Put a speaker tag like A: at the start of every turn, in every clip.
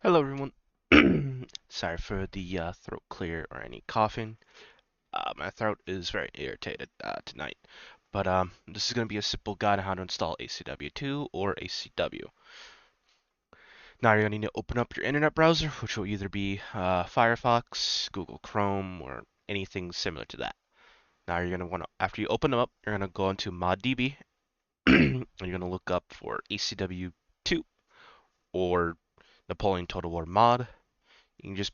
A: Hello, everyone. Sorry for the throat clear or any coughing. My throat is very irritated tonight. But this is going to be a simple guide on how to install ACW2 or ACW. Now you're going to need to open up your internet browser, which will either be Firefox, Google Chrome, or anything similar to that. Now you're going to want to, after you open them up, you're going to go into ModDB, and you're going to look up for ACW2 or Napoleon Total War mod. You can just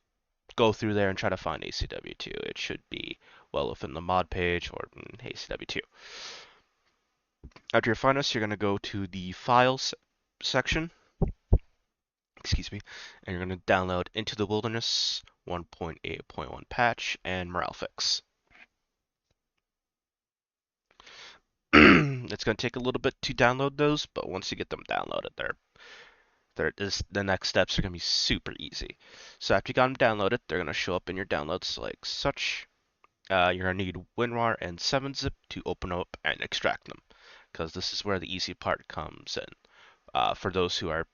A: go through there and try to find ACW2. It should be well within the mod page or ACW2. After you find us, you're going to go to the files section, excuse me, and you're going to download Into the Wilderness 1.8.1 patch and morale fix. It's going to take a little bit to download those, but once you get them downloaded, the next steps are going to be super easy. So after you got them downloaded, they're going to show up in your downloads like such. You're going to need WinRAR and 7-zip to open up and extract them, because this is where the easy part comes in. For those who are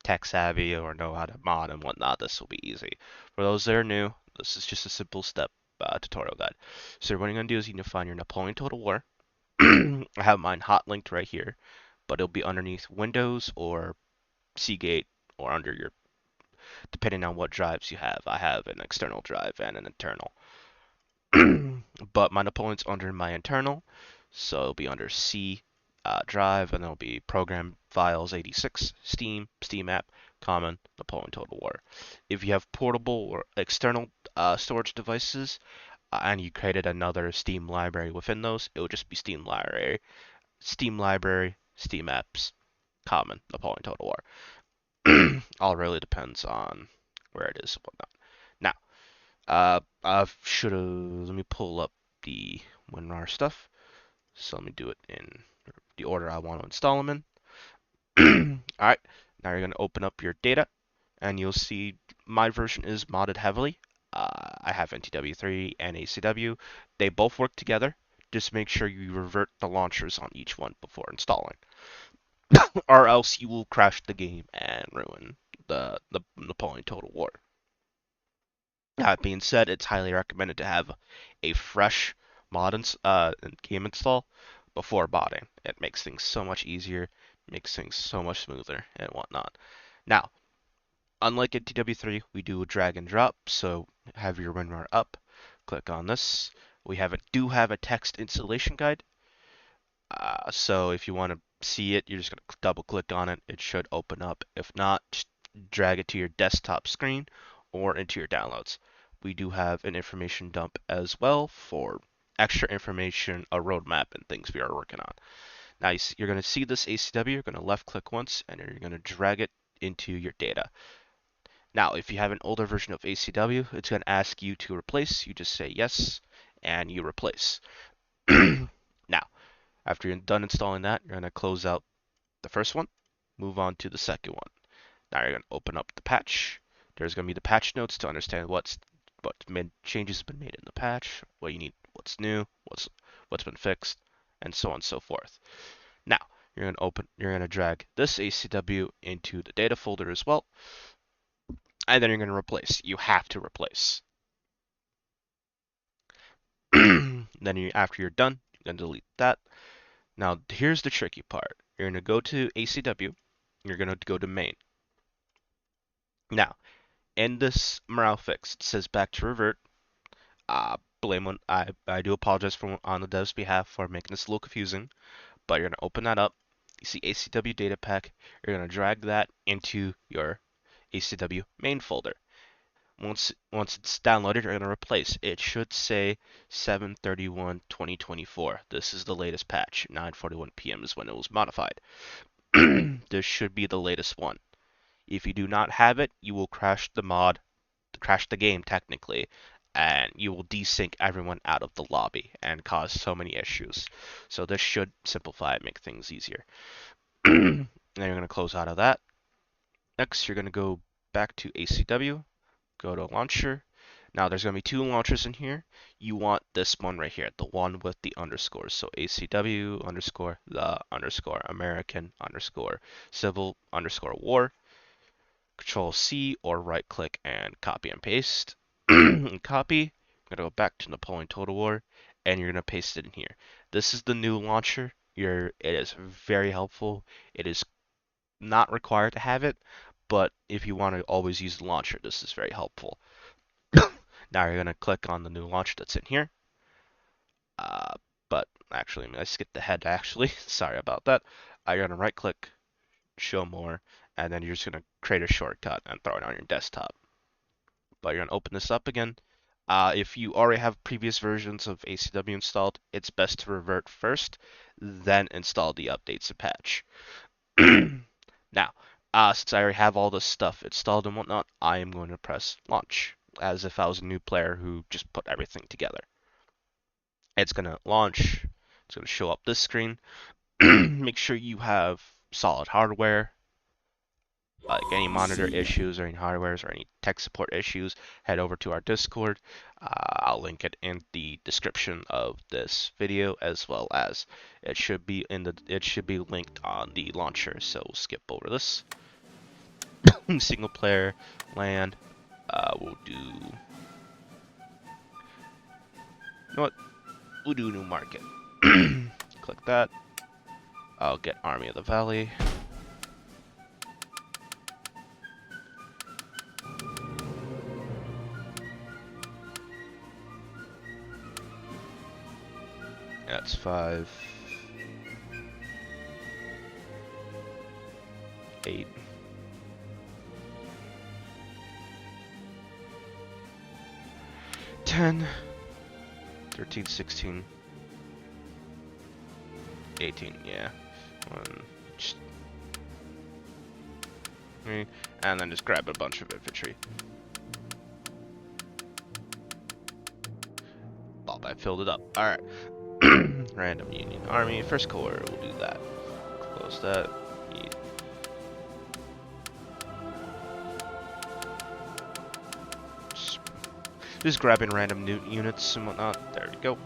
A: tech savvy or know how to mod and whatnot, this will be easy. For those that are new, this is just a simple step tutorial guide. So what you're going to do is you need to find your Napoleon Total War. I have mine hot linked right here, but it'll be underneath Windows or Seagate or under your, depending on what drives you have. I have an external drive and an internal. But my Napoleon's under my internal, so it'll be under C drive, and there'll be program files 86, Steam app, common, Napoleon Total War. If you have portable or external storage devices, and you created another Steam library within those, it will just be Steam library, Steam apps, common, Napoleon Total War. All really depends on where it is and whatnot. Now, I should have. Let me pull up the WinRAR stuff. So let me do it in the order I want to install them in. Alright, now you're going to open up your data, and you'll see my version is modded heavily. I have NTW3 and ACW. They both work together. Just make sure you revert the launchers on each one before installing, or else you will crash the game and ruin the Napoleon Total War. That being said, it's highly recommended to have a fresh game install before modding. It makes things so much easier, makes things so much smoother, and whatnot. Now, unlike in TW3, we do a drag and drop, so have your WinRAR up, click on this. We do have a text installation guide, so if you want to see it, you're just going to double click on it. It should open up. If not, just drag it to your desktop screen or into your downloads. We do have an information dump as well for extra information, a roadmap, and things we are working on. Now you're going to see this ACW, you're going to left click once, and you're going to drag it into your data. Now, if you have an older version of ACW, it's going to ask you to replace. You just say yes, and you replace. Now, after you're done installing that, you're going to close out the first one, move on to the second one. Now you're going to open up the patch. There's going to be the patch notes to understand what changes have been made in the patch, what you need, what's new, what's been fixed, and so on and so forth. Now you're going to drag this ACW into the data folder as well, and then you're going to replace. You have to replace. Then after you're done, you're going to delete that. Now here's the tricky part. You're going to go to ACW. You're going to go to main. Now, in this morale fix, it says back to revert. Blame on I do apologize for on the dev's behalf for making this a little confusing, but you're gonna open that up. You see ACW data pack. You're gonna drag that into your ACW main folder. Once it's downloaded, you're gonna replace. It should say 7/31/2024. This is the latest patch. 9:41 p.m. is when it was modified. This should be the latest one. If you do not have it, you will crash the game technically, and you will desync everyone out of the lobby and cause so many issues. So this should simplify and make things easier. Then you're going to close out of that. Next, you're going to go back to ACW, go to launcher. Now there's going to be two launchers in here. You want this one right here, the one with the underscores. So ACW underscore the underscore American underscore civil underscore war. Control C or right click and copy and paste. Copy. I'm gonna go back to Napoleon Total War, and you're gonna paste it in here. This is the new launcher. It is very helpful. It is not required to have it, but if you want to always use the launcher, this is very helpful. Now you're gonna click on the new launcher that's in here. But actually, I skipped ahead. Actually, sorry about that. You're gonna right click, show more, and then you're just gonna create a shortcut and throw it on your desktop. But you're gonna open this up again. If you already have previous versions of ACWII installed, it's best to revert first, then install the updates and patch. Now, since I already have all this stuff installed and whatnot, I am going to press launch, as if I was a new player who just put everything together. It's going to launch. It's going to show up this screen. Make sure you have solid hardware. Like any monitor issues or any hardwares or any tech support issues, head over to our Discord. I'll link it in the description of this video, as well as it should be linked on the launcher. So we'll skip over this. Single player land. We'll do. You know what? We'll do new market. Click that. I'll get Army of the Valley. That's 5, 8, 10, 13, 16, 18, yeah. And then just grab a bunch of infantry. Oh, I filled it up. Alright. Random Union Army, First Corps, we'll do that. Close that. Just grabbing random new units and whatnot. There we go.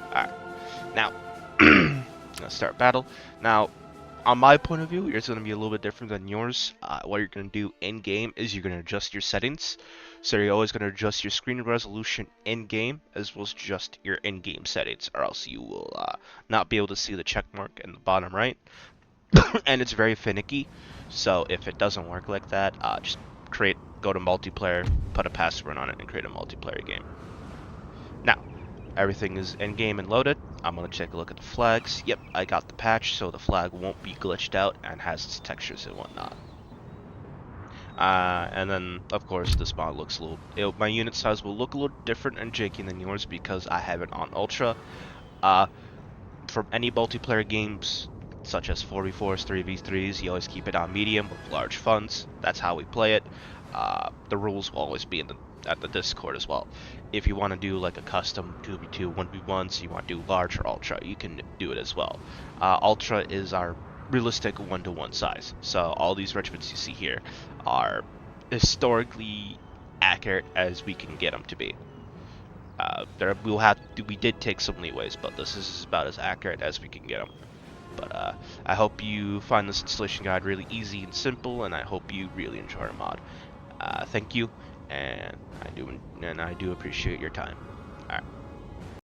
A: Alright. Now, let's start battle. Now, on my point of view, it's going to be a little bit different than yours. What you're going to do in-game is you're going to adjust your settings. So you're always going to adjust your screen resolution in-game, as well as just your in-game settings, or else you will not be able to see the check mark in the bottom right. And it's very finicky, so if it doesn't work like that, just go to multiplayer, put a password on it, and create a multiplayer game. Now, everything is in-game and loaded. I'm going to take a look at the flags. Yep, I got the patch, so the flag won't be glitched out and has its textures and whatnot. And then, of course, this mod looks a little... my unit size will look a little different and janky than yours because I have it on Ultra. From any multiplayer games, such as 4v4s, 3v3s, you always keep it on medium with large funds. That's how we play it. The rules will always be at the Discord as well. If you want to do like a custom 2v2, 1v1, so you want to do large or ultra, you can do it as well. Ultra is our realistic 1-to-1 size. So all these regiments you see here are historically accurate as we can get them to be. We did take some leeways, but this is about as accurate as we can get them. But I hope you find this installation guide really easy and simple, and I hope you really enjoy our mod. Thank you, and I do appreciate your time. All right.